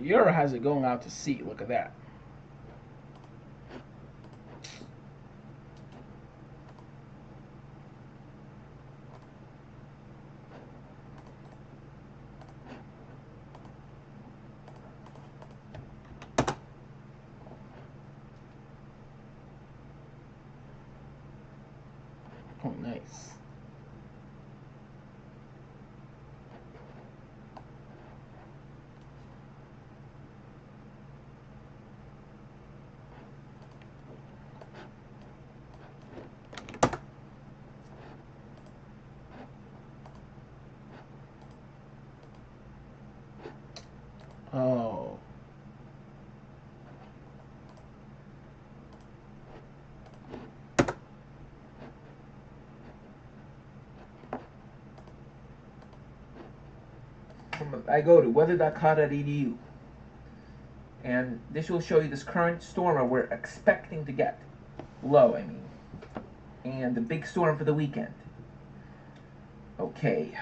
Euro has it going out to sea. Look at that. Oh, nice. Oh. I go to weather.ca.edu, and this will show you this current storm we're expecting to get. Low, I mean. And the big storm for the weekend. Okay.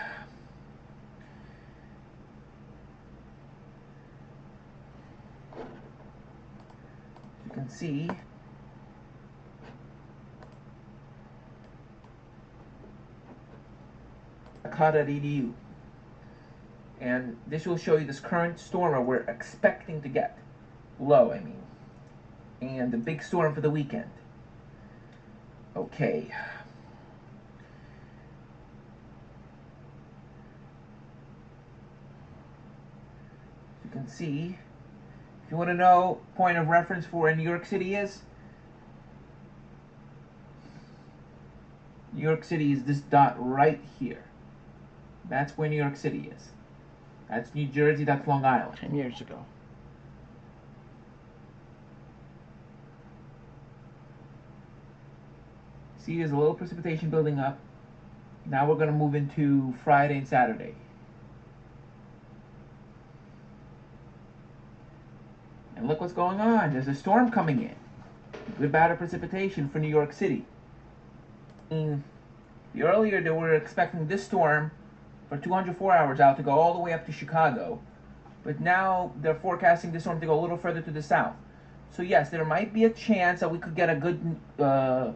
You can see .edu, and this will show you this current storm we're expecting to get. Low, I mean. And the big storm for the weekend. Okay. You can see, if you want to know point of reference for where New York City is, New York City is this dot right here. That's where New York City is. That's New Jersey, that's Long Island. 10 years ago. See, there's a little precipitation building up. Now we're going to move into Friday and Saturday. And look what's going on. There's a storm coming in. Good bad precipitation for New York City. Earlier they were expecting this storm for 204 hours out to go all the way up to Chicago. But now they're forecasting this storm to go a little further to the south. So yes, there might be a chance that we could get a good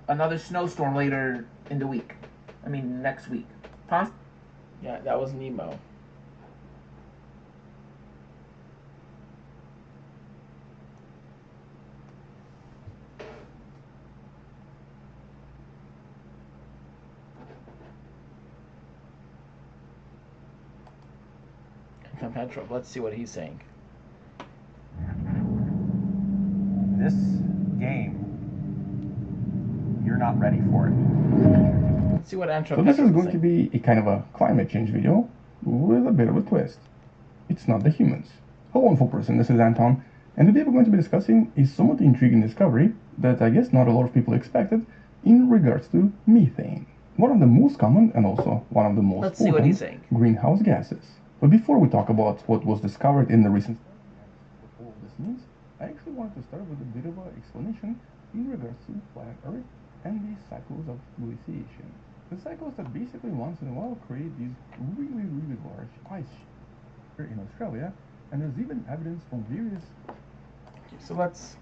another snowstorm later in the week. I mean next week. Huh? Yeah, that was Nemo. Petrov, let's see what he's saying. This game, you're not ready for it. Let's see what Antro. So this is going to be a kind of a climate change video with a bit of a twist. It's not the humans. Hello wonderful person, this is Anton, and today we're going to be discussing a somewhat intriguing discovery that I guess not a lot of people expected in regards to methane. One of the most common and also one of the most potent greenhouse gases. But before we talk about what was discovered in the recent study and what all of this means, I actually wanted to start with a bit of an explanation in regards to planet Earth and the cycles of glaciation. The cycles that basically once in a while create these really large ice sheets here in Australia, and there's even evidence from various... Okay, so let's...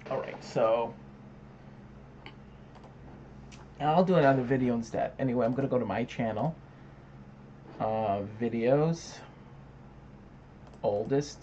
Alright, so I'll do another video instead. Anyway, I'm going to go to my channel. Videos. Oldest.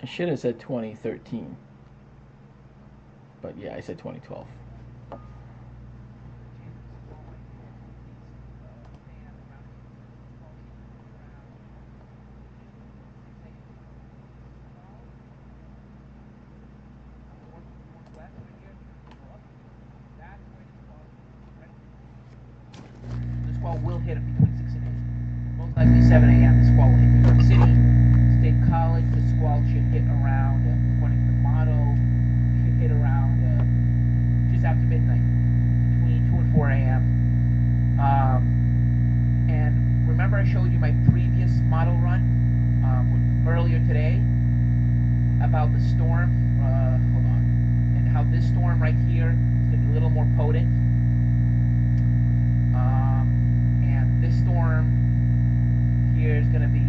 I should have said 2013. But yeah, I said 2012. The squall will hit between 6 and 8. Most likely 7 a.m. the squall will hit New York City. State College, the squall should hit around, according to the model, should hit around just after midnight, between 2 and 4 a.m. And remember I showed you my previous model run earlier today about the storm, hold on, and how this storm right here is going to be a little more potent. And this storm here is going to be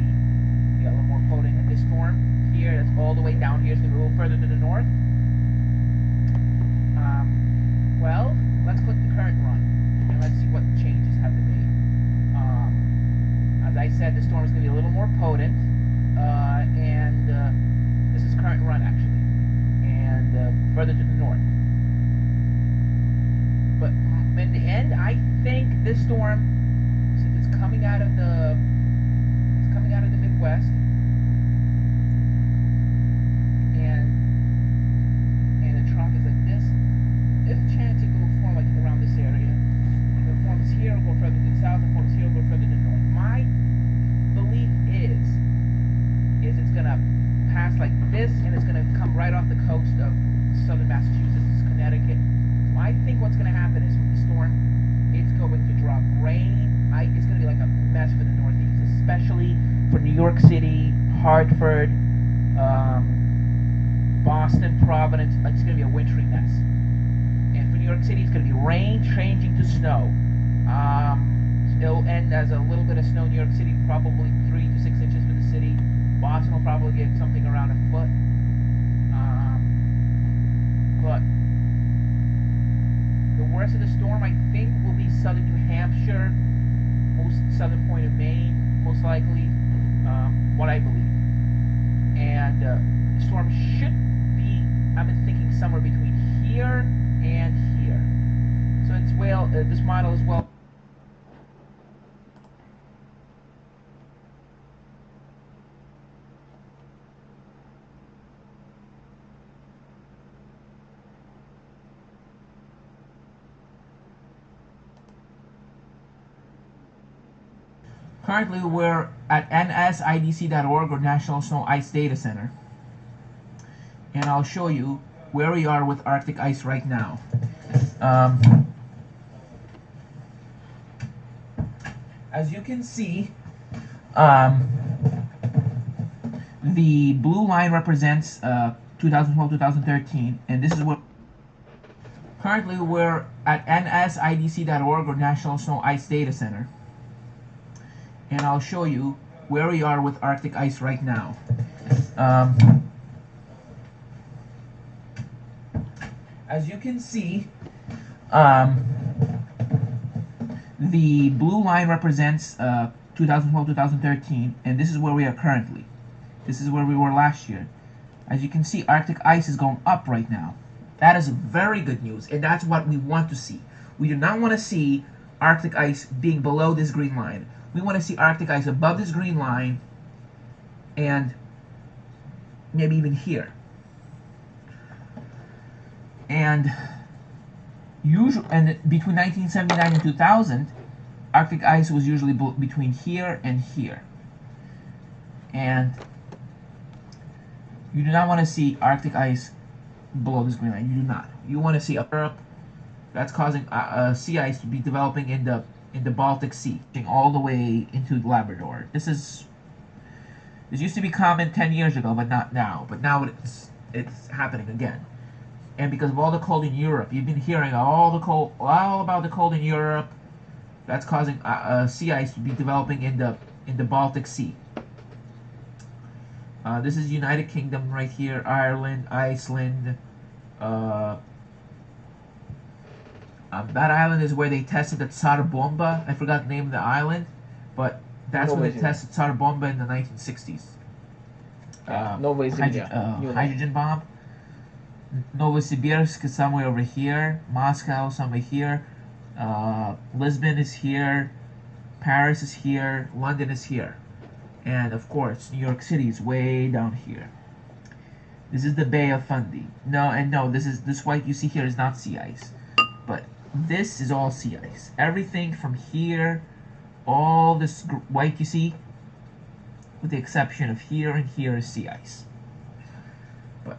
a little more potent, and this storm here that's all the way down here is going to be a little further to the north. Well, let's click the current run and let's see what changes have been made. As I said, the storm is going to be a little more potent, and this is current run actually, and further to the north. But in the end, I think this storm, since it's coming out of the Midwest, and the trough is like this, there's a chance it will form like around this area. If it forms here, it'll go further to the south. If it forms here, it'll go further to the north. My belief is it's gonna pass like this, and it's gonna come right off the coast of southern Massachusetts, Connecticut. So I think what's gonna happen is with the storm, it's going to drop rain. It's gonna be like a mess for the Northeast, especially for New York City, Hartford, Boston, Providence. It's gonna be a wintry mess. And for New York City, it's gonna be rain changing to snow. It'll end as a little bit of snow in New York City, probably 3 to 6 inches for the city. Boston will probably get something around a foot. But the worst of the storm, I think, will be southern New Hampshire, most southern point of Maine, most likely, what I believe. And the storm should be, I've been thinking, somewhere between here and here. So it's well, this model is well. Currently, we're at nsidc.org, or National Snow Ice Data Center, and I'll show you where we are with Arctic ice right now. As you can see, the blue line represents 2012-2013, and this is what. Currently, we're at nsidc.org, or National Snow Ice Data Center, and I'll show you where we are with Arctic ice right now. As you can see, the blue line represents 2012-2013, and this is where we are currently. This is where we were last year. As you can see, Arctic ice is going up right now. That is very good news, and that's what we want to see. We do not want to see Arctic ice being below this green line. We want to see Arctic ice above this green line, and maybe even here. And between 1979 and 2000, Arctic ice was usually between here and here. And you do not want to see Arctic ice below this green line. You do not. You want to see Europe. That's causing sea ice to be developing in the Baltic Sea, all the way into Labrador. This used to be common 10 years ago, but not now. But now it's happening again. And because of all the cold in Europe, you've been hearing all about the cold in Europe. That's causing sea ice to be developing in the Baltic Sea. This is United Kingdom right here, Ireland, Iceland. That island is where they tested the Tsar Bomba. I forgot the name of the island, but that's where they tested Tsar Bomba in the 1960s. hydrogen bomb. Novosibirsk is somewhere over here. Moscow somewhere here. Lisbon is here. Paris is here. London is here. And of course, New York City is way down here. This is the Bay of Fundy. No, this white you see here is not sea ice. But this is all sea ice. Everything from here, all this white you see, with the exception of here and here, is sea ice. But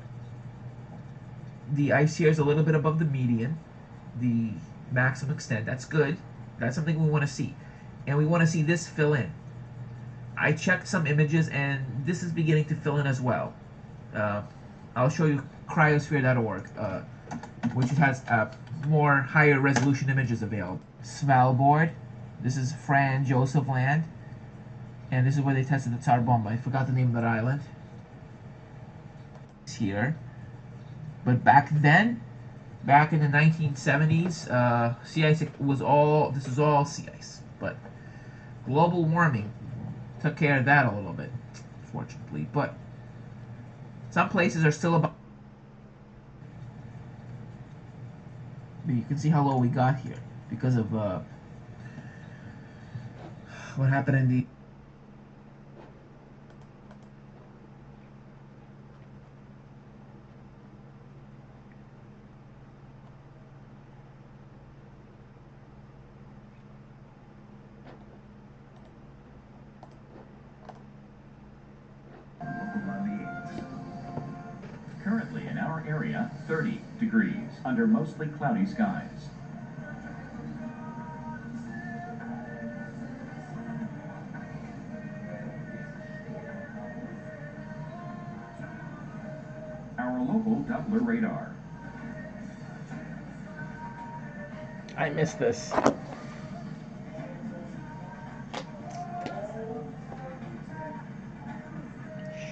the ice here is a little bit above the median, the maximum extent. That's good. That's something we want to see. And we want to see this fill in. I checked some images, and this is beginning to fill in as well. I'll show you cryosphere.org, which has more higher resolution images available. Svalbard. This is Franz Josef Land. And this is where they tested the Tsar bomb. I forgot the name of that island. It's here. But back then, back in the 1970s, sea ice was all, this was all sea ice. But global warming took care of that a little bit, fortunately. But some places are still above. But you can see how low we got here because of what happened in the Currently in our area, 30 degrees under mostly cloudy skies. Our local Doppler radar. I missed this.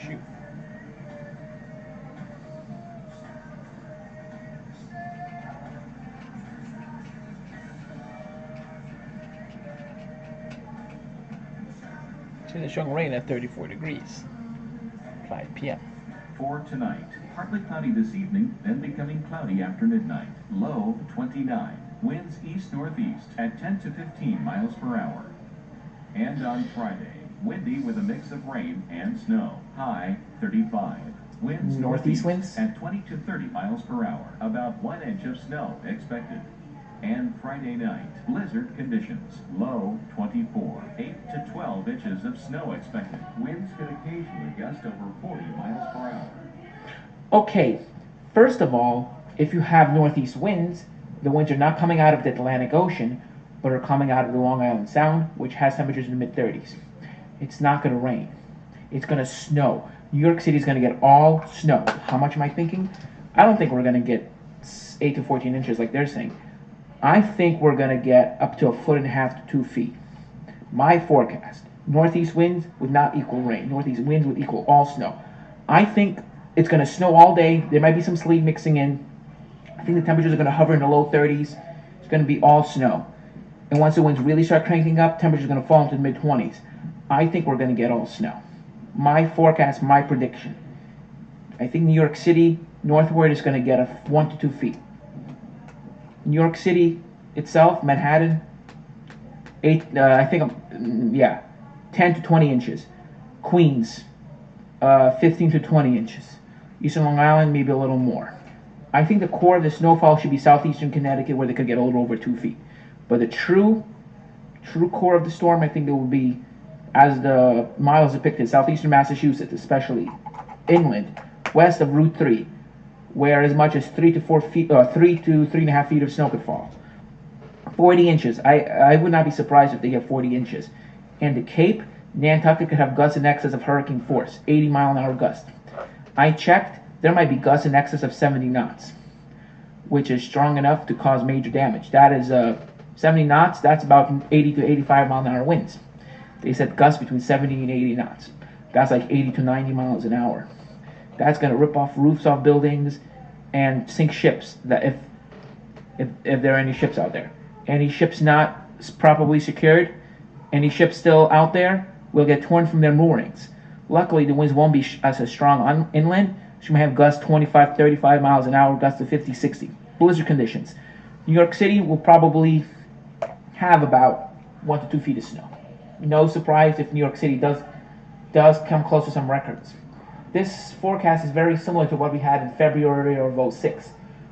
Shoot. So they're showing rain at 34 degrees. 5 p.m. For tonight, partly cloudy this evening, then becoming cloudy after midnight. Low 29. Winds east-northeast at 10 to 15 miles per hour. And on Friday, windy with a mix of rain and snow. High 35. Winds northeast winds at 20 to 30 miles per hour. About 1 inch of snow expected. And Friday night, blizzard conditions. Low 24. 8 to 12 inches of snow expected. Winds could occasionally gust over 40 miles per hour. Okay, first of all, if you have northeast winds, the winds are not coming out of the Atlantic Ocean, but are coming out of the Long Island Sound, which has temperatures in the mid-30s. It's not going to rain. It's going to snow. New York City is going to get all snow. How much am I thinking? I don't think we're going to get 8 to 14 inches like they're saying. I think we're going to get up to 1.5 to 2 feet. My forecast, northeast winds would not equal rain. Northeast winds would equal all snow. I think it's going to snow all day. There might be some sleet mixing in. I think the temperatures are going to hover in the low 30s. It's going to be all snow. And once the winds really start cranking up, temperatures are going to fall into the mid-20s. I think we're going to get all snow. My forecast, my prediction. I think New York City, northward, is going to get 1 to 2 feet. New York City itself, Manhattan, 10 to 20 inches. Queens, 15 to 20 inches. Eastern Long Island, maybe a little more. I think the core of the snowfall should be southeastern Connecticut, where they could get a little over 2 feet. But the true core of the storm, I think it will be, as the models depicted, southeastern Massachusetts, especially inland, west of Route 3, where as much as 3 to 3.5 feet of snow could fall. 40 inches. I would not be surprised if they get 40 inches. And the Cape, Nantucket could have gusts in excess of hurricane force, 80-mile-an-hour gusts. I checked, there might be gusts in excess of 70 knots, which is strong enough to cause major damage. That is 70 knots, that's about 80 to 85-mile-an-hour winds. They said gusts between 70 and 80 knots. That's like 80 to 90 miles an hour. That's going to rip off roofs off buildings and sink ships, that if there are any ships out there. Any ships not properly secured, any ships still out there will get torn from their moorings. Luckily, the winds won't be as strong on inland. So you might have gusts 25, 35 miles an hour, gusts to 50, 60. Blizzard conditions. New York City will probably have about 1 to 2 feet of snow. No surprise if New York City does come close to some records. This forecast is very similar to what we had in February of 06,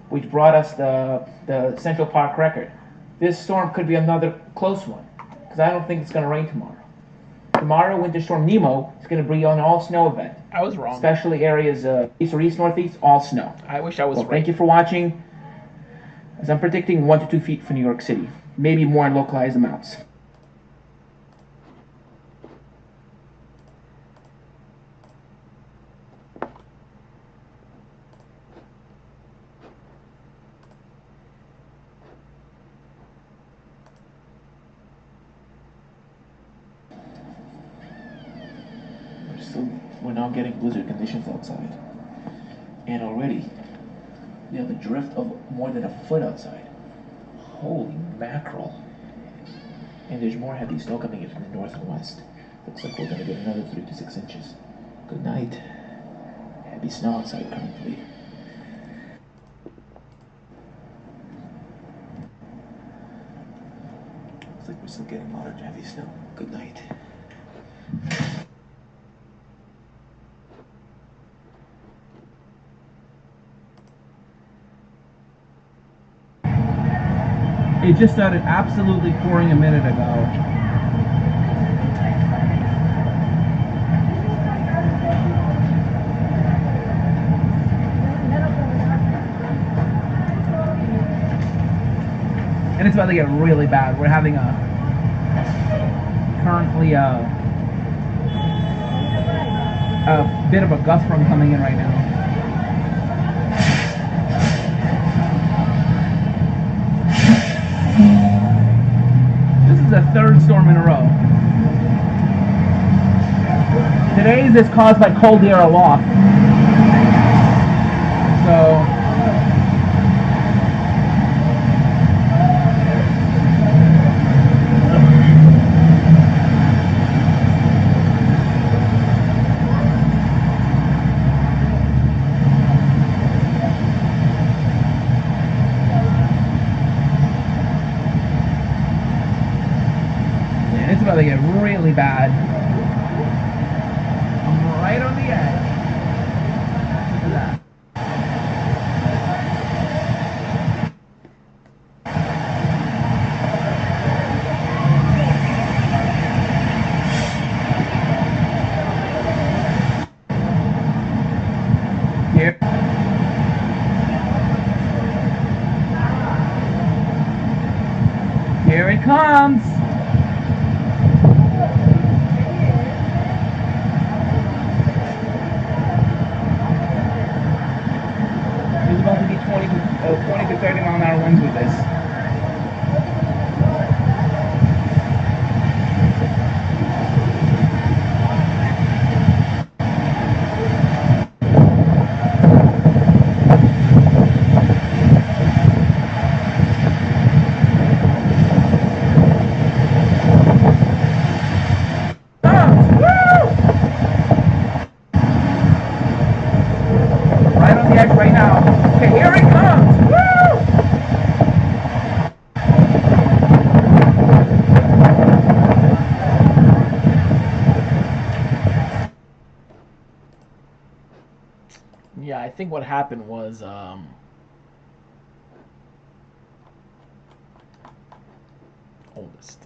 which brought us the Central Park record. This storm could be another close one, because I don't think it's going to rain tomorrow. Tomorrow, Winter Storm Nemo is going to bring on an all-snow event. I was wrong. Especially areas east or east-northeast, all snow. I wish I was right. Thank you for watching, as I'm predicting 1 to 2 feet for New York City. Maybe more in localized amounts. We're now getting blizzard conditions outside. And already, we have a drift of more than a foot outside. Holy mackerel. And there's more heavy snow coming in from the north and west. Looks like we're going to get another 3 to 6 inches. Good night. Heavy snow outside currently. Looks like we're still getting moderate to heavy snow. Good night. It just started absolutely pouring a minute ago. And it's about to get really bad. We're having currently a bit of a gust front coming in right now. This is the third storm in a row. Today's is caused by cold air aloft. So it's about to get really bad. I'm right on the edge. Look at that. Here. Here it comes. There's about to be 20 to 30 mile an hour winds with this. Right on the edge right now. Okay, here it comes. Woo! Yeah, I think what happened was oldest.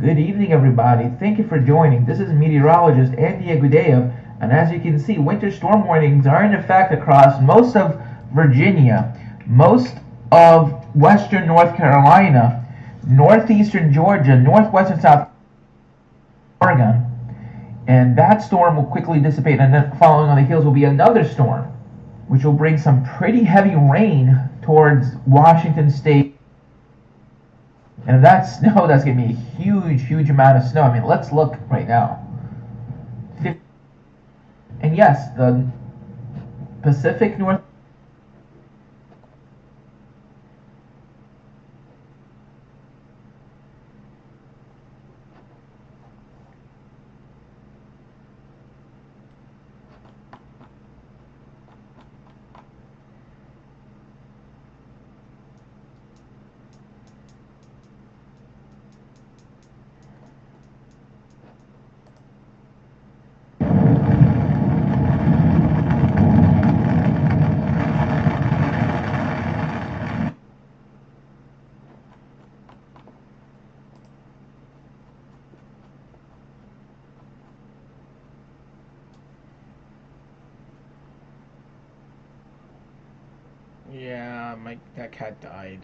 Good evening, everybody. Thank you for joining. This is meteorologist Andy Agudeyev, and as you can see, winter storm warnings are in effect across most of Virginia, most of western North Carolina, northeastern Georgia, northwestern South Oregon, and that storm will quickly dissipate, and then following on the heels will be another storm, which will bring some pretty heavy rain towards Washington State. And if that's snow, that's going to be a huge, huge amount of snow. I mean, let's look right now. And yes, the Pacific North. Yeah, that cat died.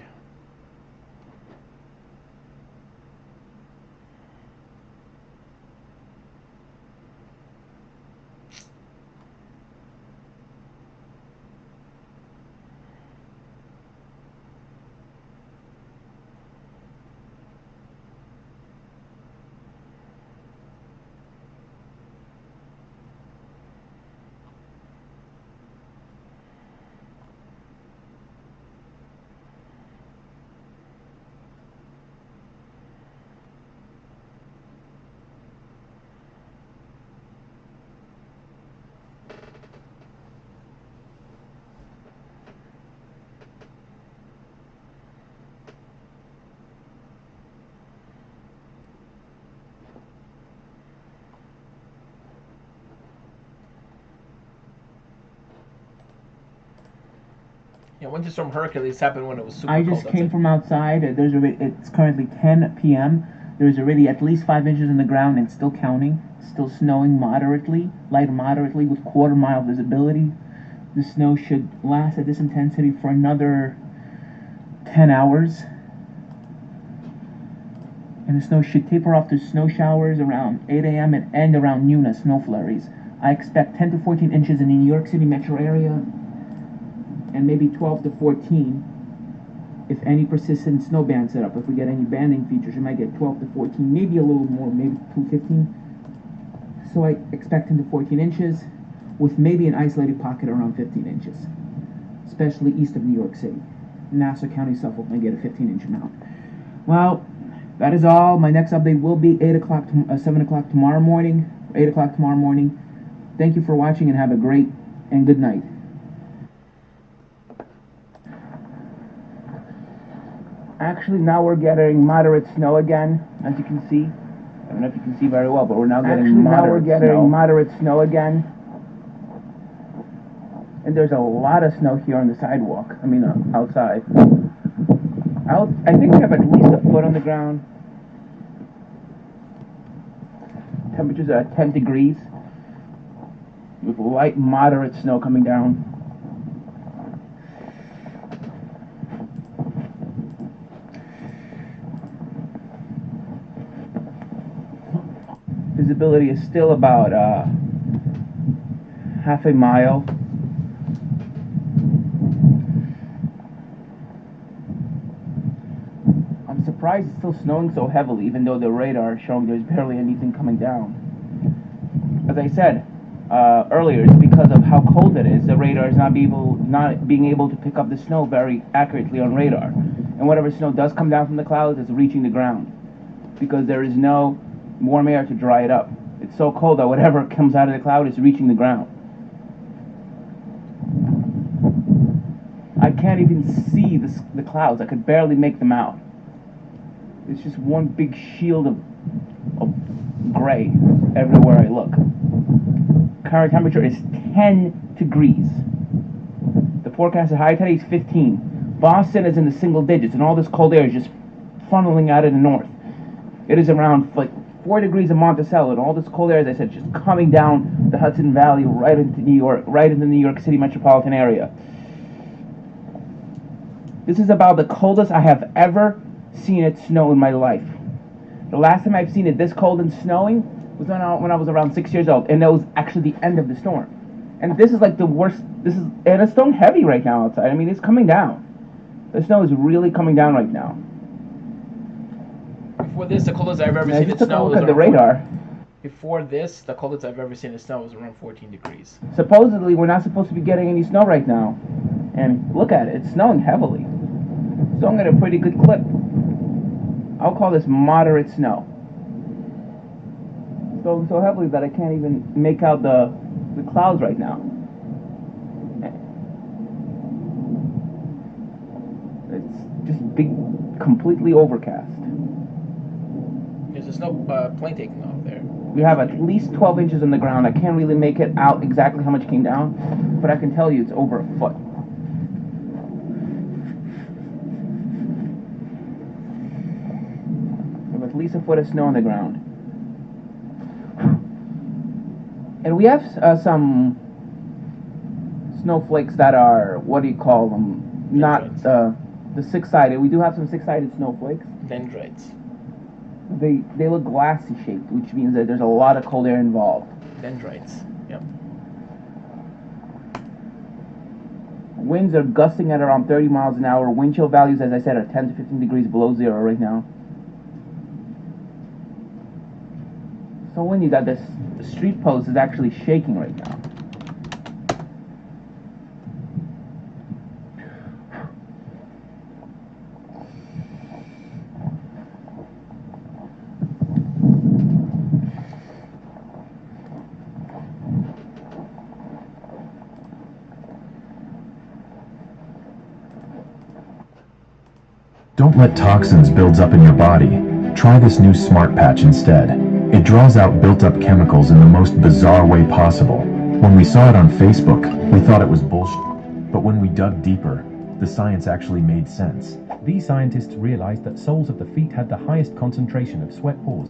Yeah, Winter Storm Hercules happened when it was super cold. I just came from outside. It's currently 10 p.m. There's already at least 5 inches in the ground and still counting. Still snowing moderately, light moderately, with quarter-mile visibility. The snow should last at this intensity for another 10 hours. And the snow should taper off to snow showers around 8 a.m. and end around noon as snow flurries. I expect 10 to 14 inches in the New York City metro area, and maybe 12 to 14 if any persistent snow band setup. If we get any banding features, you might get 12 to 14, maybe a little more, maybe 15. So I expect 10 to 14 inches with maybe an isolated pocket around 15 inches, especially east of New York City. Nassau County, Suffolk might get a 15-inch amount. Well, that is all. My next update will be 7 o'clock tomorrow morning, 8 o'clock tomorrow morning. Thank you for watching and have a great and good night. Actually, now we're getting moderate snow again, as you can see. I don't know if you can see very well, but we're now getting moderate snow again. And there's a lot of snow here on the sidewalk. I mean, outside. I think we have at least a foot on the ground. Temperatures are at 10 degrees. With light, moderate snow coming down. Visibility is still about half a mile. I'm surprised it's still snowing so heavily, even though the radar is showing there's barely anything coming down. As I said earlier, it's because of how cold it is. The radar is not being able to pick up the snow very accurately on radar. And whatever snow does come down from the clouds is reaching the ground, because there is no warm air to dry it up. It's so cold that whatever comes out of the cloud is reaching the ground. I can't even see the clouds. I could barely make them out. It's just one big shield of gray everywhere I look. Current temperature is 10 degrees. The forecasted high today is 15. Boston is in the single digits, and all this cold air is just funneling out of the north. It is around like 4 degrees in Monticello, and all this cold air, as I said, just coming down the Hudson Valley right into New York, right into the New York City metropolitan area. This is about the coldest I have ever seen it snow in my life. The last time I've seen it this cold and snowing was when I was around 6 years old, and that was actually the end of the storm. And this is like the worst. And it's snowing heavy right now outside. I mean, it's coming down. The snow is really coming down right now. Before this, the coldest I've ever I seen just it took a snow look was at the around radar. Before this, the coldest I've ever seen it snow was around 14 degrees. Supposedly, we're not supposed to be getting any snow right now. And look at it. It's snowing heavily. It's snowing at a pretty good clip. I'll call this moderate snow. So heavily that I can't even make out the clouds right now. It's just big, completely overcast. There's a snow plane taking off there. We have at least 12 inches on the ground. I can't really make it out exactly how much came down, but I can tell you it's over a foot. We have at least a foot of snow on the ground. And we have some snowflakes that are, what do you call them? Not the six-sided. We do have some six-sided snowflakes. Dendrites. They look glassy shaped, which means that there's a lot of cold air involved. Dendrites. Yep. Winds are gusting at around 30 miles an hour. Wind chill values, as I said, are 10 to 15 degrees below zero right now. So windy that the street post is actually shaking right now. Don't let toxins build up in your body. Try this new Smart Patch instead. It draws out built-up chemicals in the most bizarre way possible. When we saw it on Facebook, we thought it was bullshit. But when we dug deeper, the science actually made sense. These scientists realized that soles of the feet had the highest concentration of sweat pores.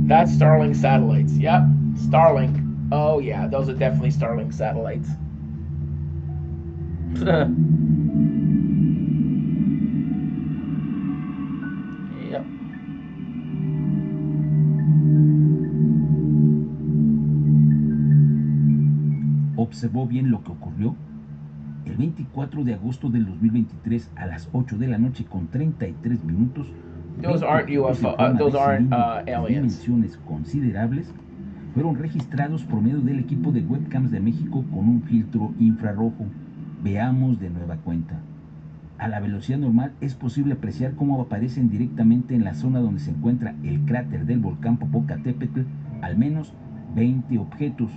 That's Starlink satellites. Yep, Starlink. Oh yeah, those are definitely Starlink satellites. Yep. ¿Observó bien lo que ocurrió? El 24 de agosto del 2023 a las 8 de la noche con 33 minutos. Those aren't UFO. Those aren't aliens. Dimensiones considerables fueron registrados por medio del equipo de webcams de México con un filtro infrarrojo. Veamos de nueva cuenta. A la velocidad normal es posible apreciar cómo aparecen directamente en la zona donde se encuentra el cráter del volcán Popocatépetl al menos 20 objetos.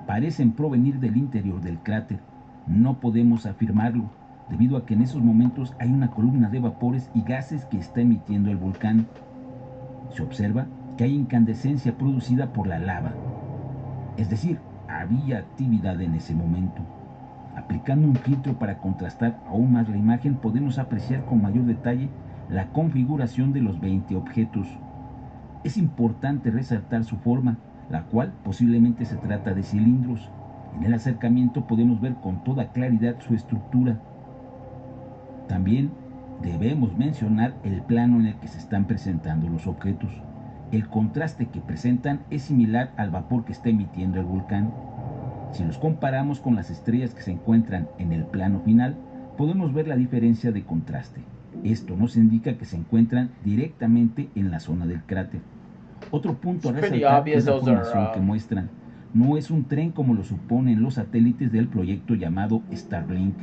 Parecen provenir del interior del cráter. No podemos afirmarlo, debido a que en esos momentos hay una columna de vapores y gases que está emitiendo el volcán. Se observa que hay incandescencia producida por la lava. Es decir, había actividad en ese momento. Aplicando un filtro para contrastar aún más la imagen, podemos apreciar con mayor detalle la configuración de los 20 objetos. Es importante resaltar su forma, la cual posiblemente se trata de cilindros. En el acercamiento podemos ver con toda claridad su estructura. También debemos mencionar el plano en el que se están presentando los objetos. El contraste que presentan es similar al vapor que está emitiendo el volcán. Si los comparamos con las estrellas que se encuentran en el plano final, podemos ver la diferencia de contraste. Esto nos indica que se encuentran directamente en la zona del cráter. Otro punto a resaltar es la formación que muestran. No es un tren como lo suponen los satélites del proyecto llamado Starlink.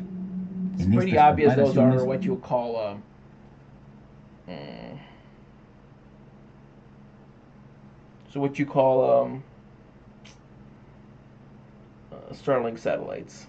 It's pretty obvious those are what you call Starlink satellites.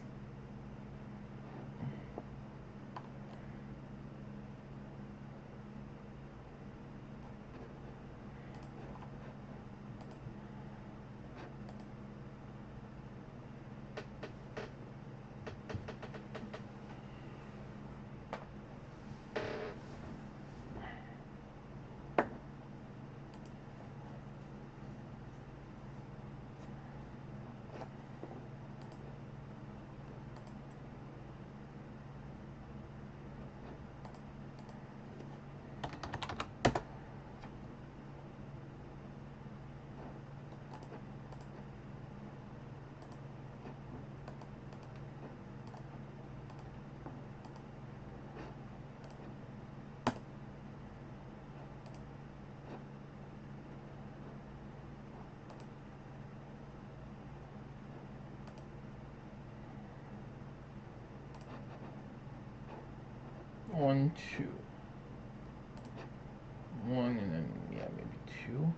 1, 2. 1 and then, yeah, maybe 2.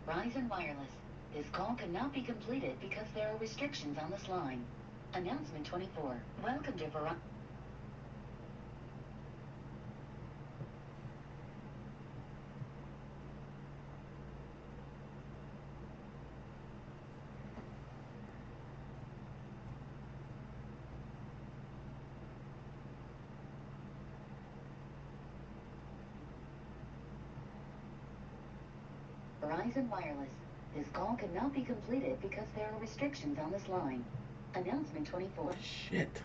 Verizon Wireless. This call cannot be completed because there are restrictions on this line. Announcement 24. Welcome to Verizon. Verizon Wireless. This call cannot be completed because there are restrictions on this line. Announcement 24. Shit.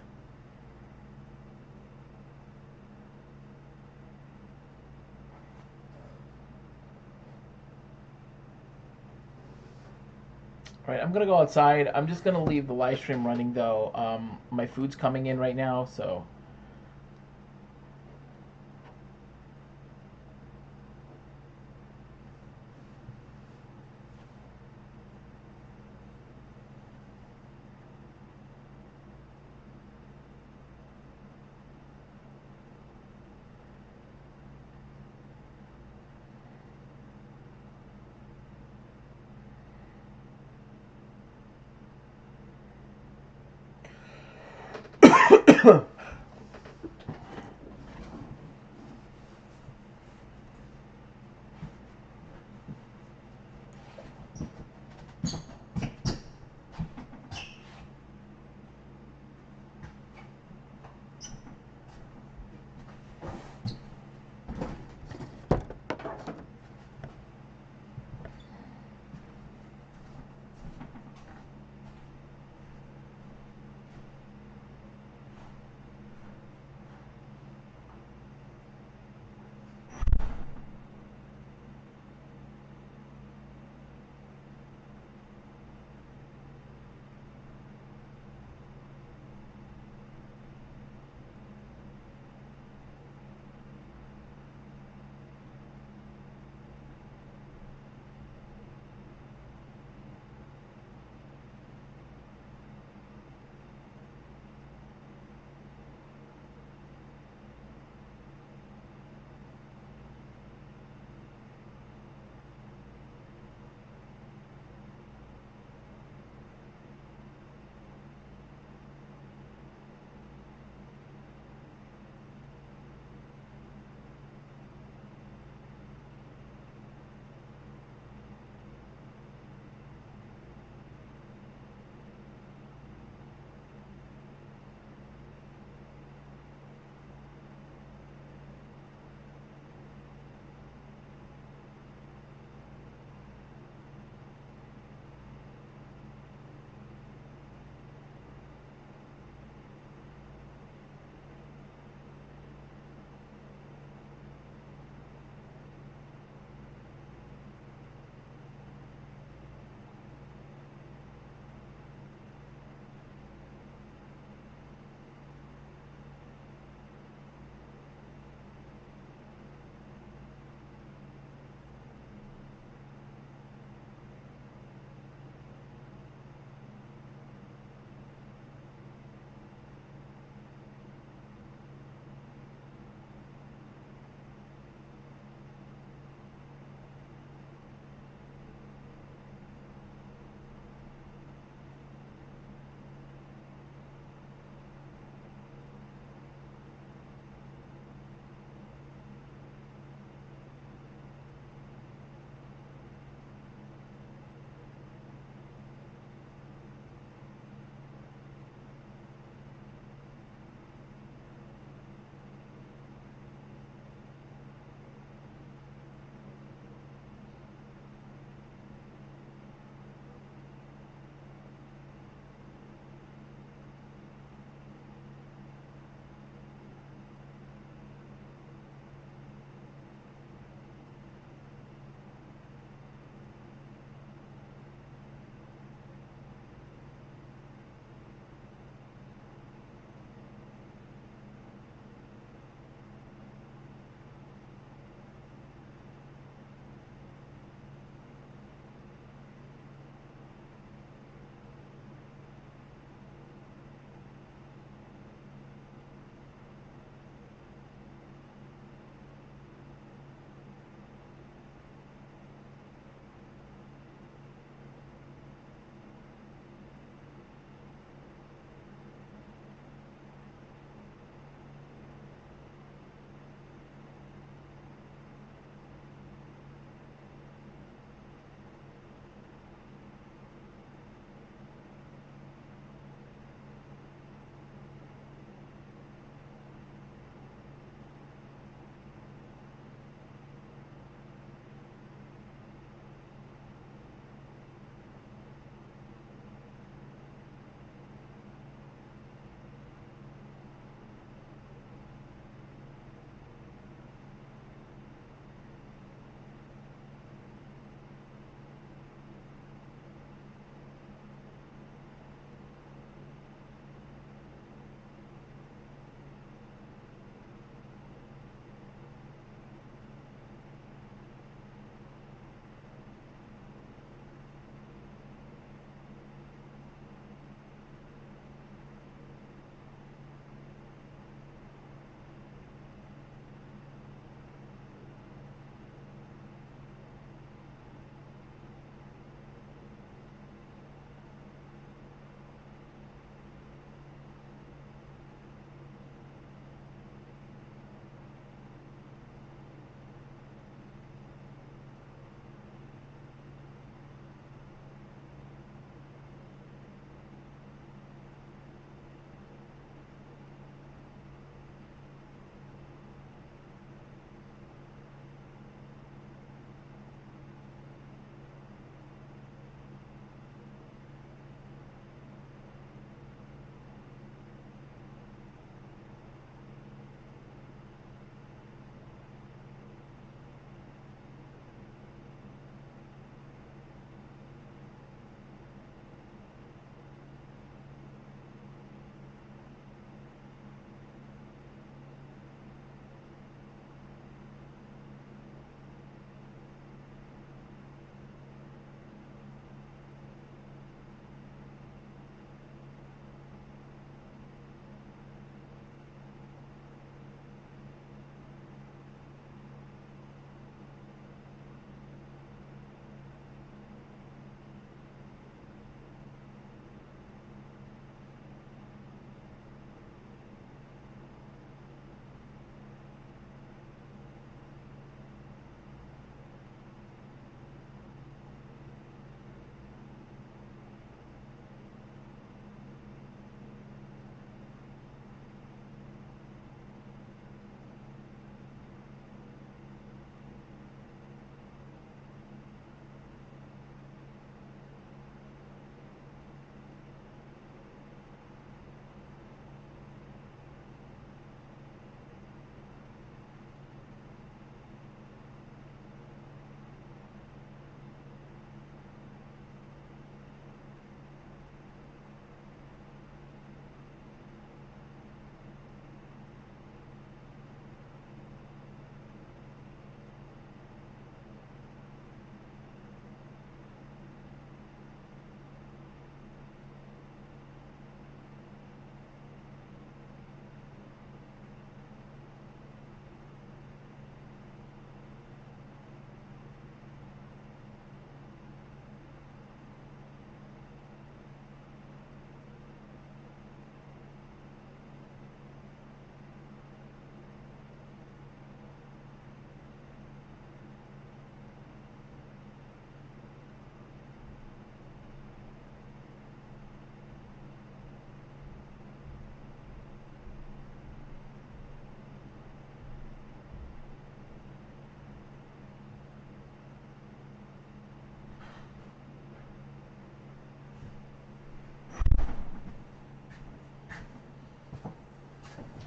All right, I'm gonna go outside. I'm just gonna leave the live stream running though. My food's coming in right now, so.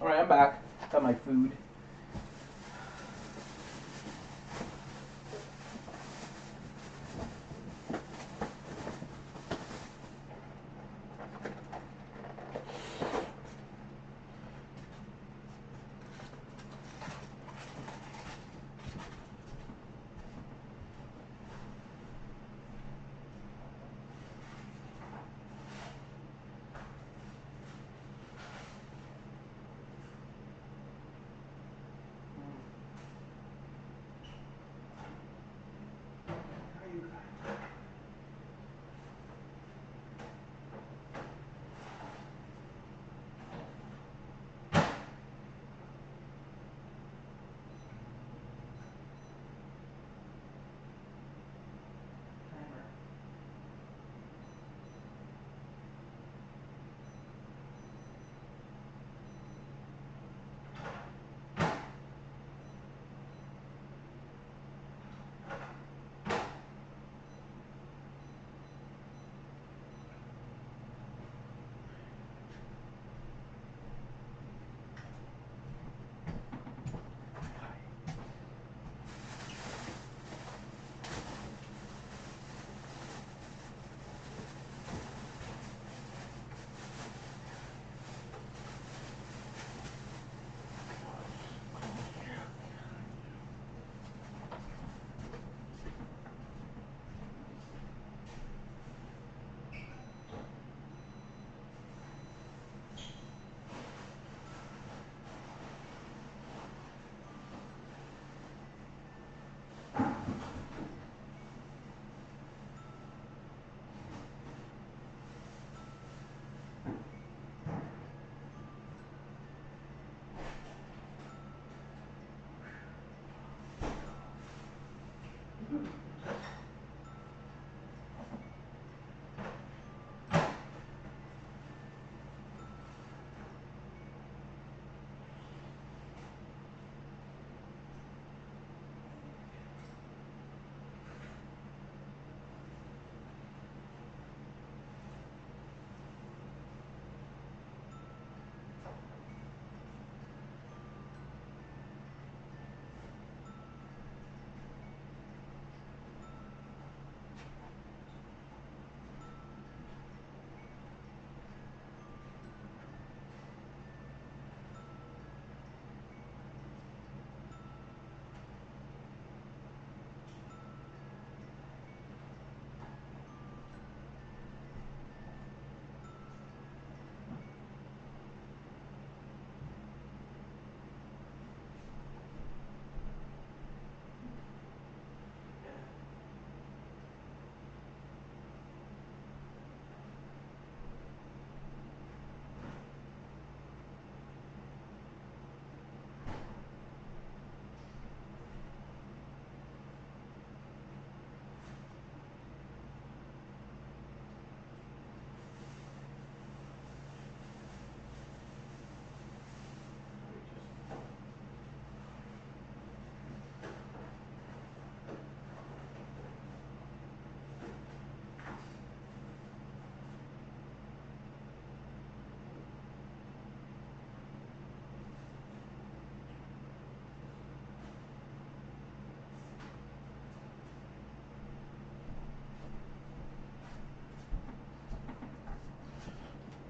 Alright, I'm back. Got my food.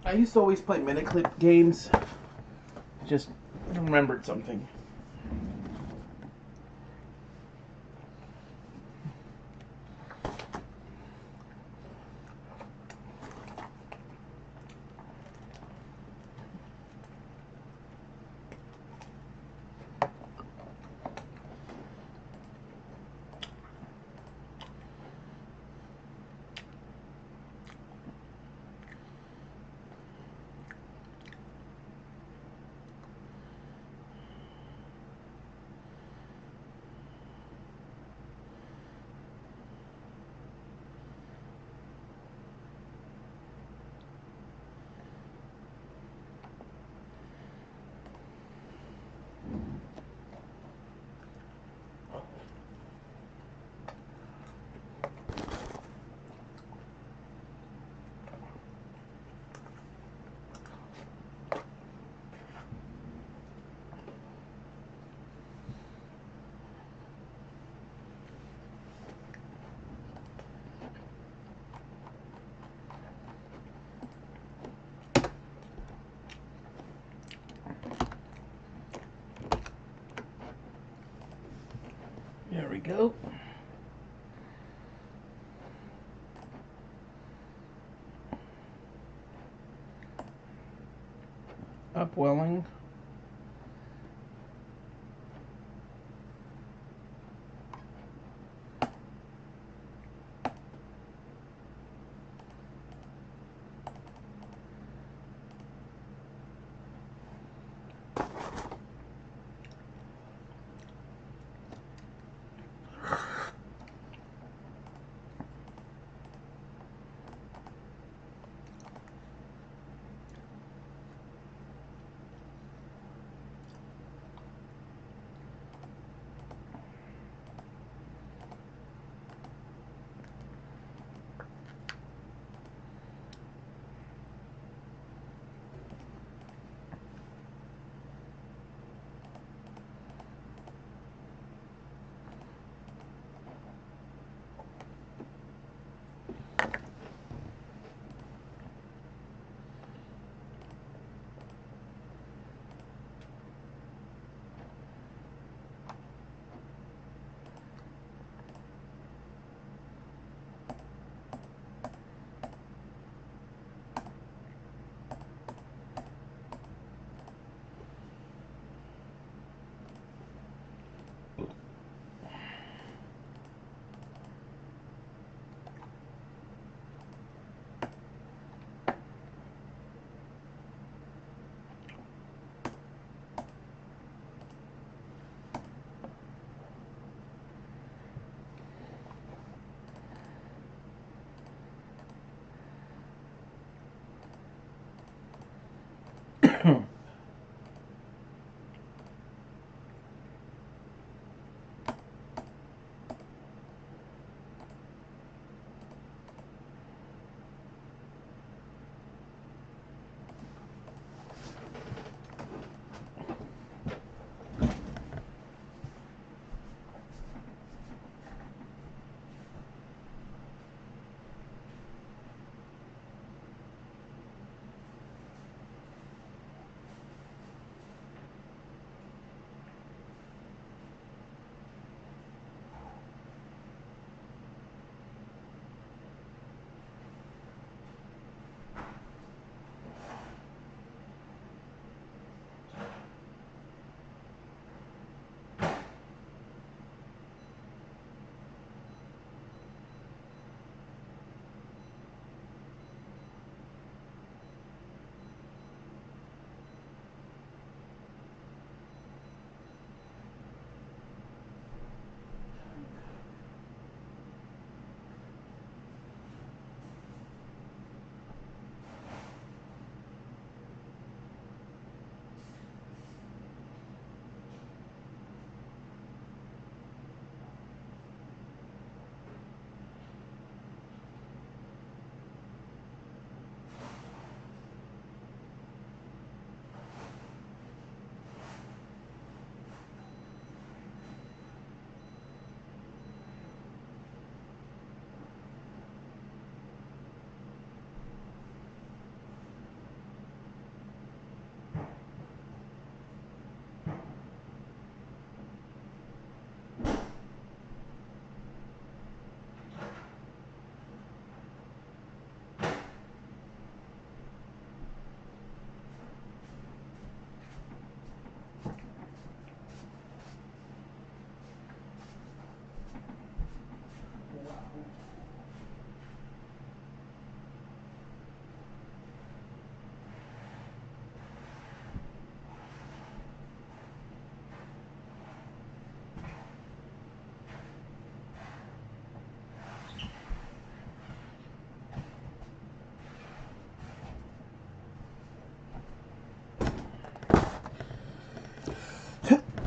I used to always play Miniclip games. Just remembered something. There we go. Upwelling.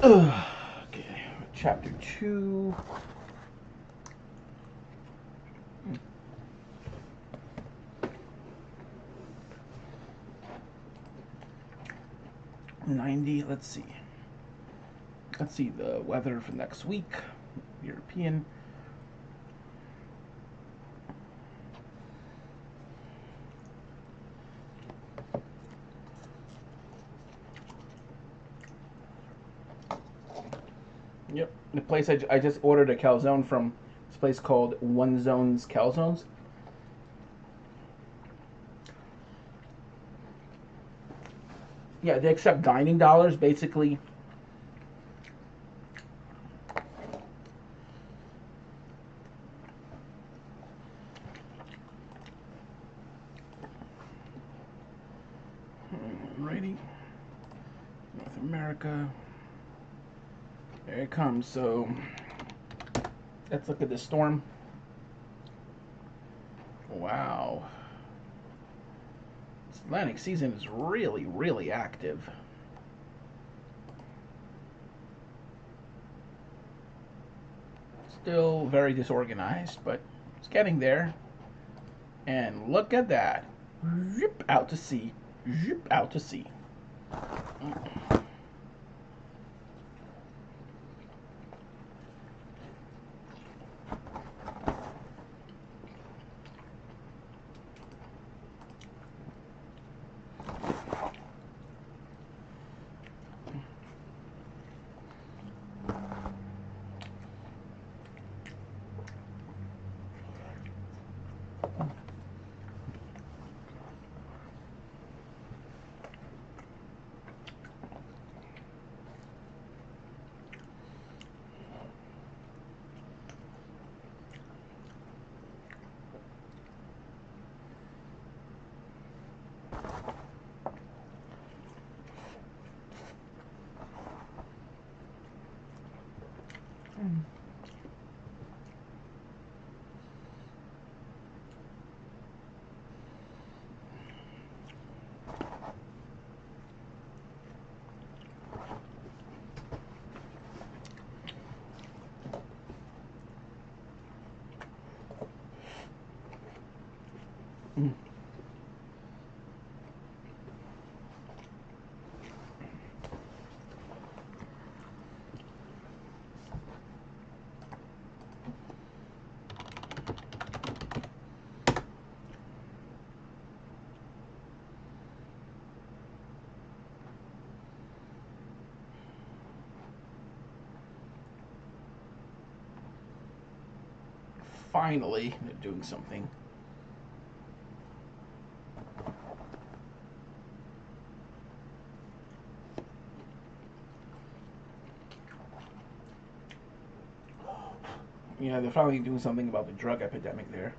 Okay, chapter 2. Let's see. Let's see the weather for next week. European. Yep. The place I just ordered a calzone from, this place called One Zone's Calzones. Yeah, they accept dining dollars, basically. Alrighty. North America. There it comes. So, let's look at the storm. Wow. This Atlantic season is really, really active. Still very disorganized, but it's getting there. And look at that. Zip out to sea. Zip out to sea. Finally, they're doing something. Yeah, they're finally doing something about the drug epidemic there.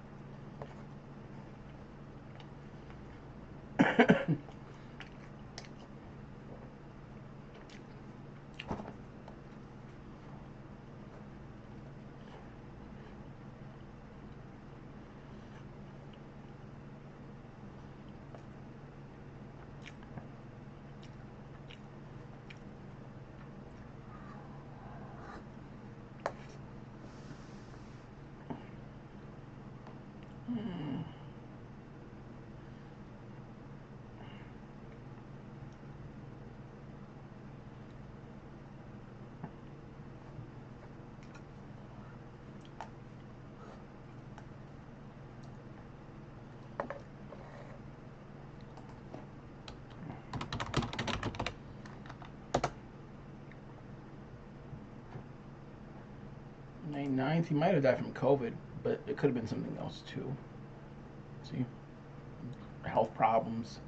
May 9th, he might have died from COVID, but it could have been something else too. See? Health problems.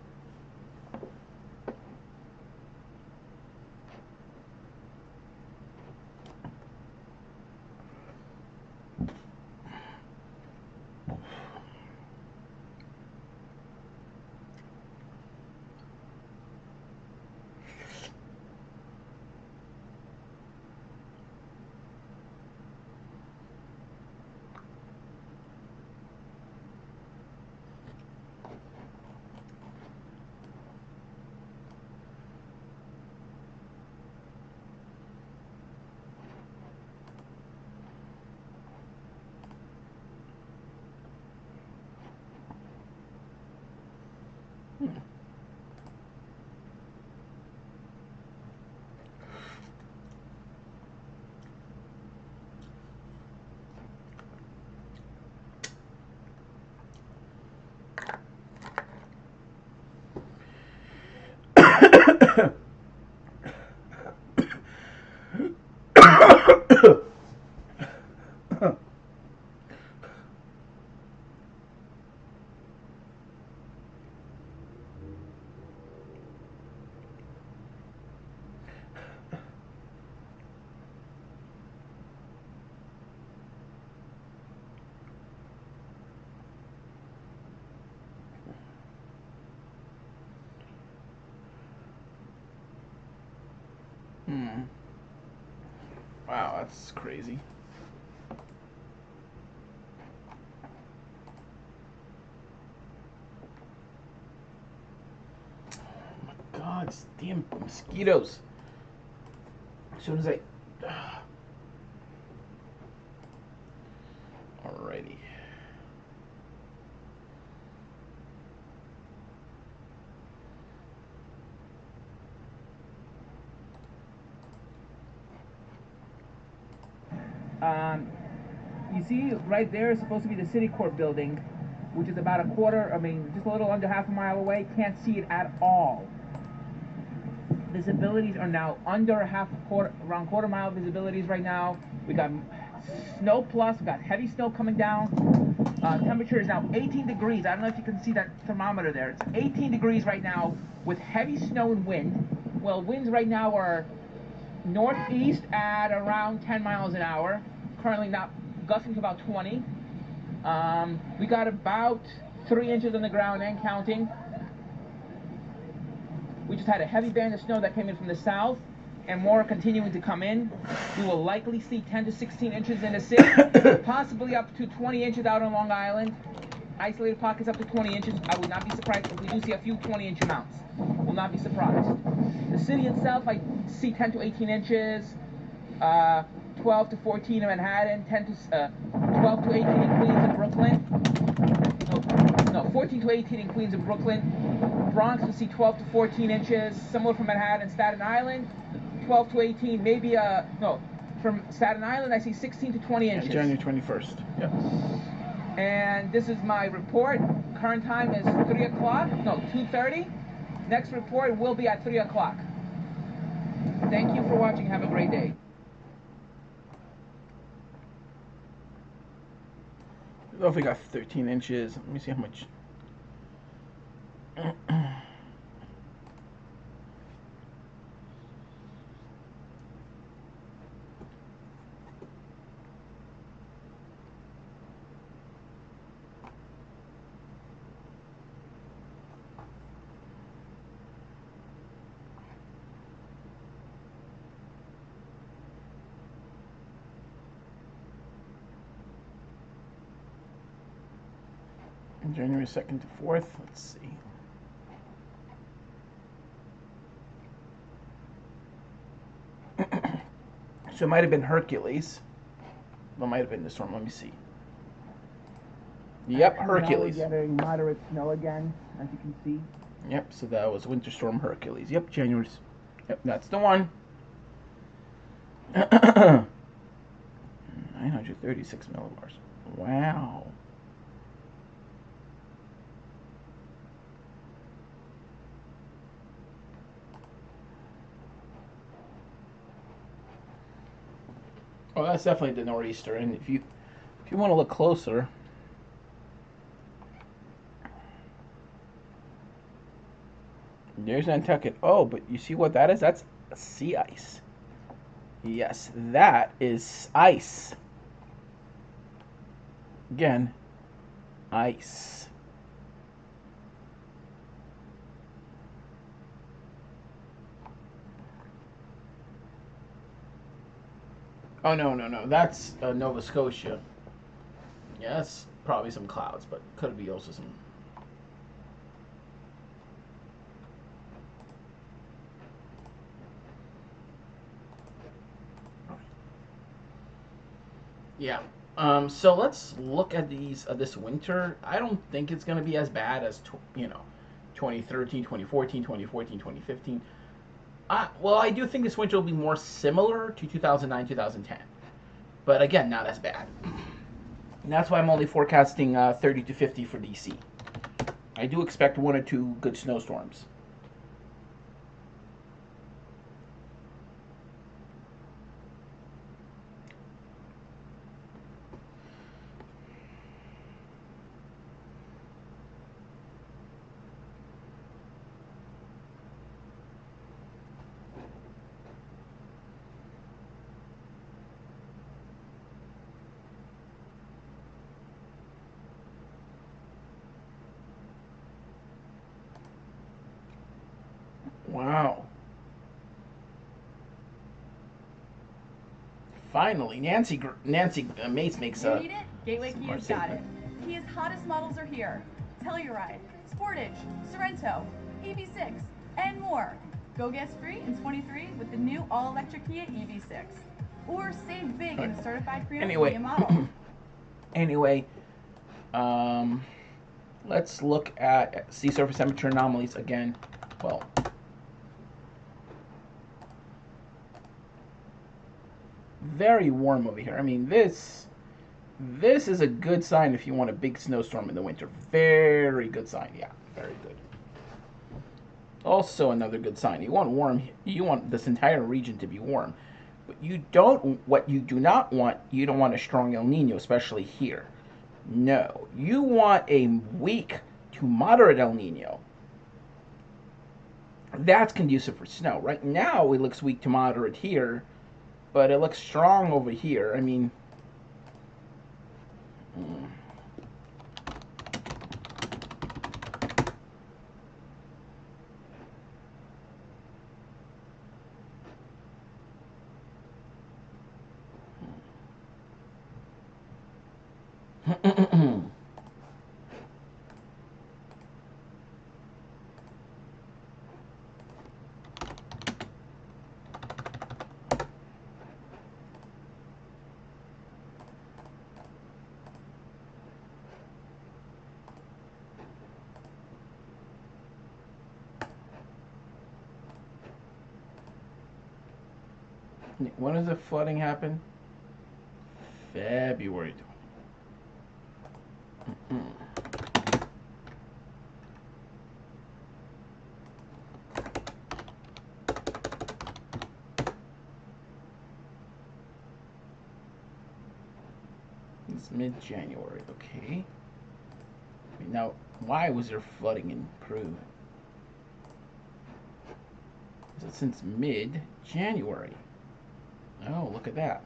Wow, that's crazy. Oh my God, these damn mosquitoes. As soon as I... Alrighty. You see, right there is supposed to be the city court building, which is about just a little under half a mile away. Can't see it at all. Visibilities are now under around quarter mile visibilities right now. We got snow plus, we got heavy snow coming down. Temperature is now 18 degrees. I don't know if you can see that thermometer there. It's 18 degrees right now with heavy snow and wind. Well, winds right now are northeast at around 10 miles an hour. Currently not gusting to about 20. We got about 3 inches on the ground and counting. We just had a heavy band of snow that came in from the south, and more continuing to come in. We will likely see 10 to 16 inches in the city, possibly up to 20 inches out on Long Island. Isolated pockets up to 20 inches. I would not be surprised if we do see a few 20-inch amounts. Will not be surprised. The city itself, I see 10 to 18 inches, 12 to 14 in Manhattan, 12 to 18 in Queens and Brooklyn. No, 14 to 18 in Queens and Brooklyn. Bronx will see 12 to 14 inches, similar from Manhattan, Staten Island, 12 to 18, maybe, from Staten Island I see 16 to 20 inches. January 21st, yep. And this is my report. Current time is 2:30. Next report will be at 3 o'clock. Thank you for watching. Have a great day. Oh, if we got 13 inches. Let me see how much. January 2nd to 4th. Let's see. So it might have been Hercules. It might have been this storm. Let me see. Yep, Hercules. Now we're getting moderate snow again, as you can see. Yep, so that was Winter Storm Hercules. Yep, January. Yep, that's the one. 936 millibars. Wow. Oh, that's definitely the nor'easter. And if you want to look closer, there's Nantucket. Oh, but you see what that is? That's sea ice. Yes, that is ice. Again, ice. Oh, no. That's Nova Scotia. Yeah, that's probably some clouds, but could be also some... Yeah. So let's look at this winter. I don't think it's going to be as bad as, 2013, 2014, 2015. Well, I do think this winter will be more similar to 2009, 2010. But again, not as bad. And that's why I'm only forecasting 30 to 50 for DC. I do expect 1 or 2 good snowstorms. Wow. Finally, Nancy Mace makes You a need it? Gateway smart Kia's got it. statement. Kia's hottest models are here. Telluride, Sportage, Sorento, EV6, and more. Go gas-free in 23 with the new all-electric Kia EV6. Or save big in the certified pre-owned Anyway, Kia model. anyway, let's look at sea surface temperature anomalies again. Well, very warm over here. I mean, this is a good sign if you want a big snowstorm in the winter. Very good sign. Yeah, very good. Also another good sign. You want this entire region to be warm. But you don't want a strong El Nino, especially here. No, you want a weak to moderate El Nino. That's conducive for snow. Right now it looks weak to moderate here, but it looks strong over here. I mean, when does the flooding happen? February. It's mid-January, okay. Now, why was there flooding in Peru? Is it since mid-January? Oh, look at that.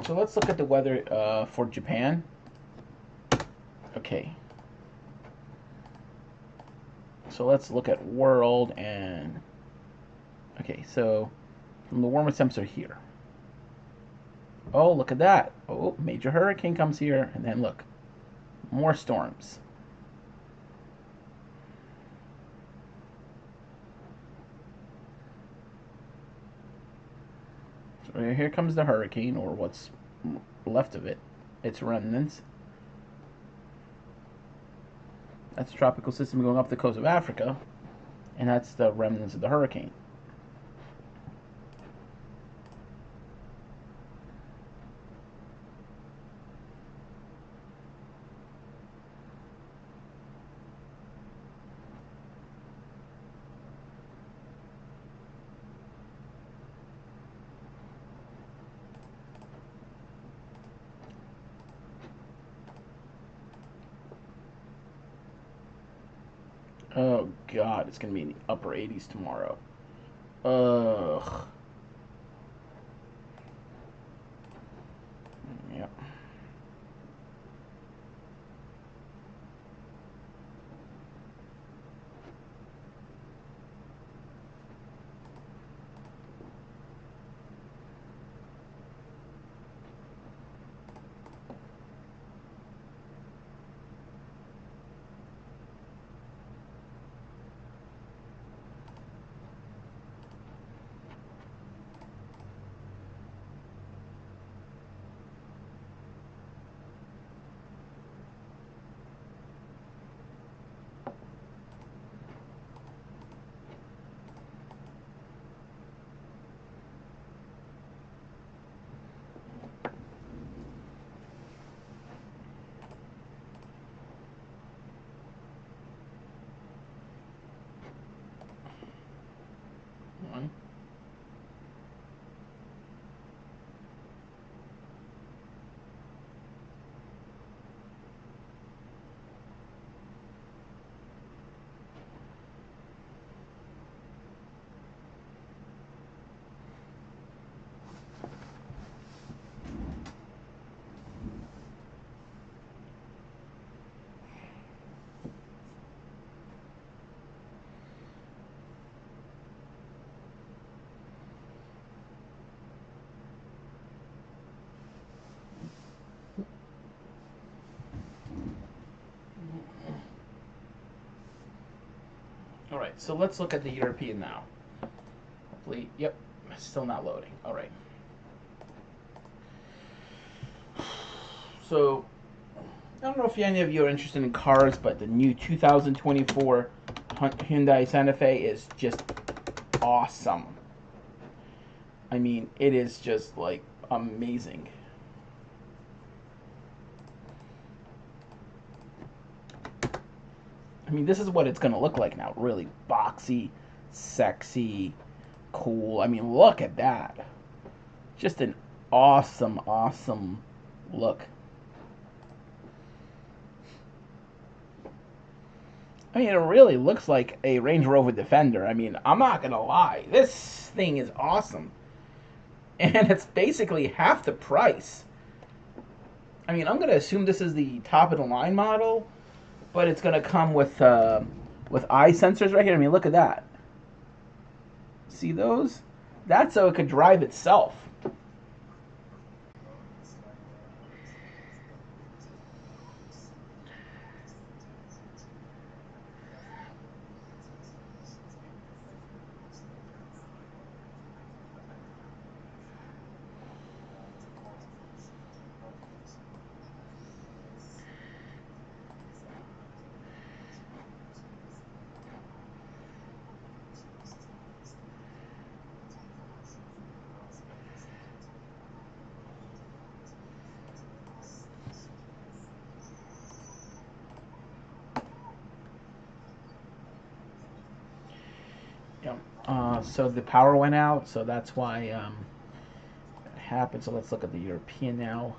So let's look at the weather for Japan. Okay. So let's look at world and... Okay, so from the warmest temps are here. Oh, look at that. Oh, major hurricane comes here, and then look. More storms. So here comes the hurricane, or what's left of it. Its remnants. That's a tropical system going up the coast of Africa, and that's the remnants of the hurricane. Oh God, it's gonna be in the upper 80s tomorrow. Ugh. Yep. right, so let's look at the European now. Hopefully, yep, still not loading. All right. So, I don't know if any of you are interested in cars, but the new 2024 Hyundai Santa Fe is just awesome. I mean, it is just like amazing. I mean, this is what it's going to look like now. Really boxy, sexy, cool. I mean, look at that. Just an awesome, awesome look. I mean, it really looks like a Range Rover Defender. I mean, I'm not going to lie. This thing is awesome. And it's basically half the price. I mean, I'm going to assume this is the top-of-the-line model, but it's going to come with eye sensors right here. I mean, look at that. See those? That's so it could drive itself. So the power went out, so that's why it happened. So let's look at the European now.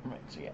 Right, so yeah.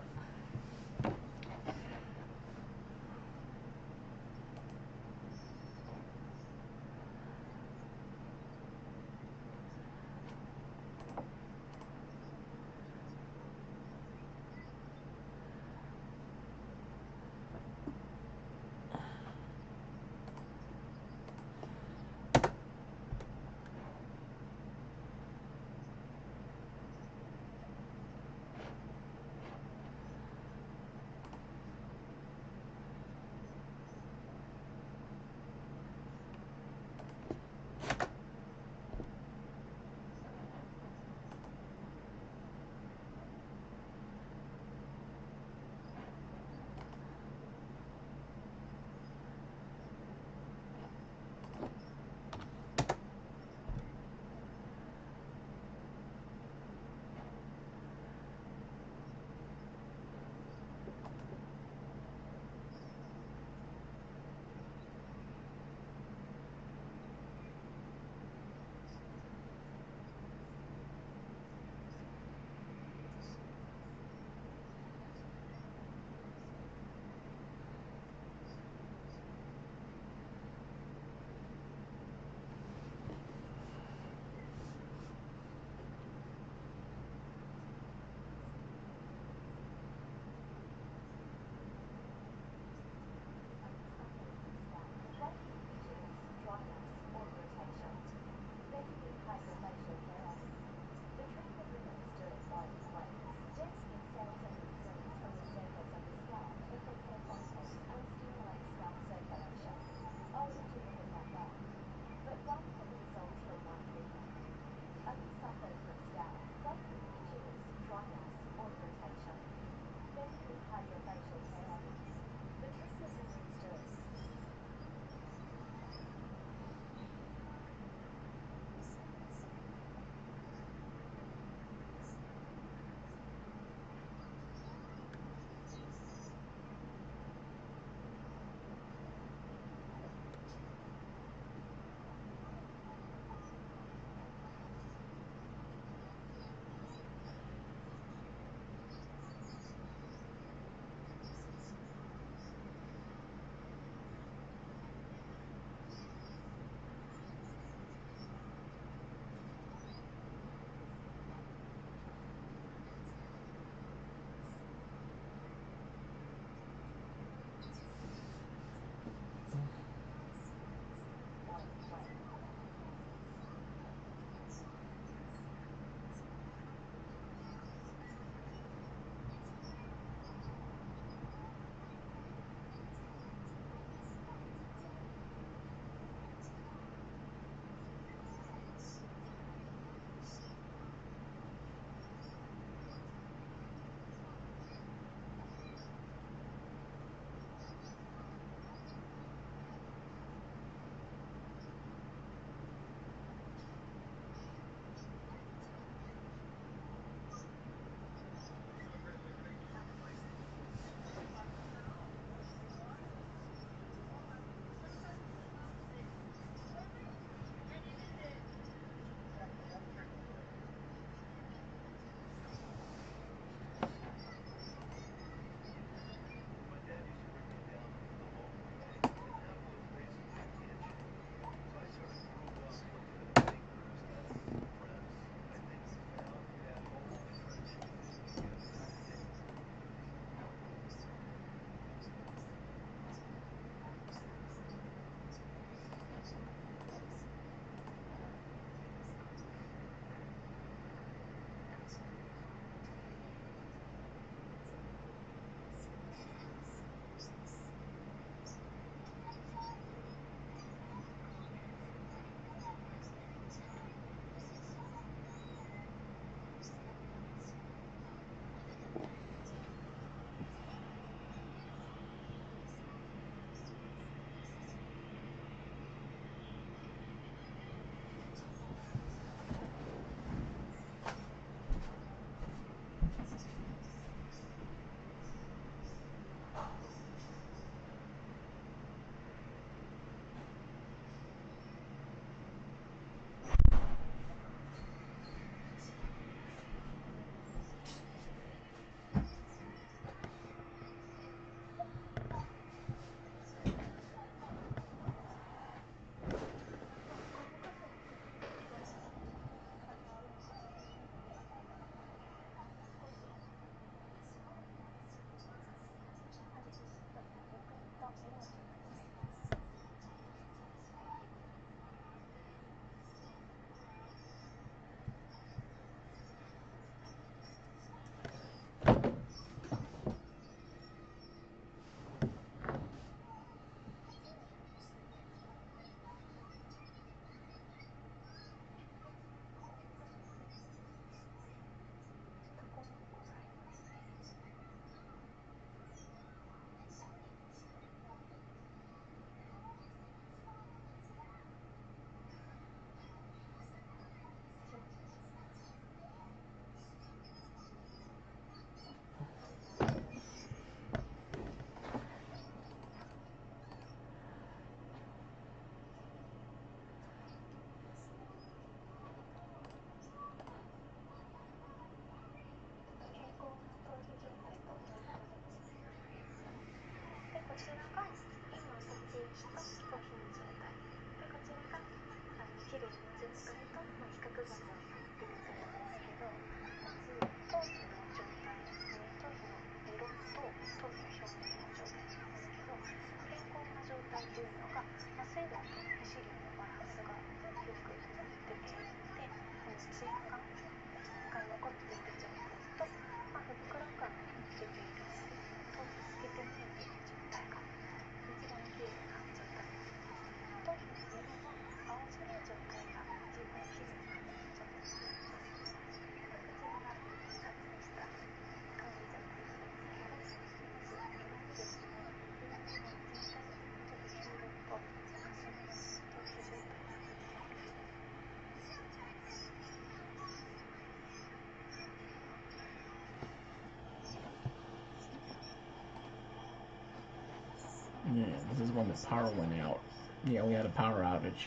Yeah, this is when the power went out. Yeah, we had a power outage.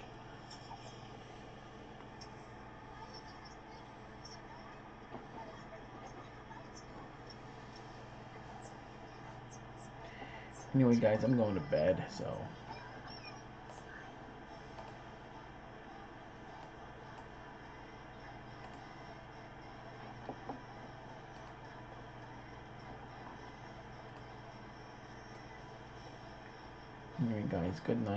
Anyway, guys, I'm going to bed, so... Anyway, guys, good night.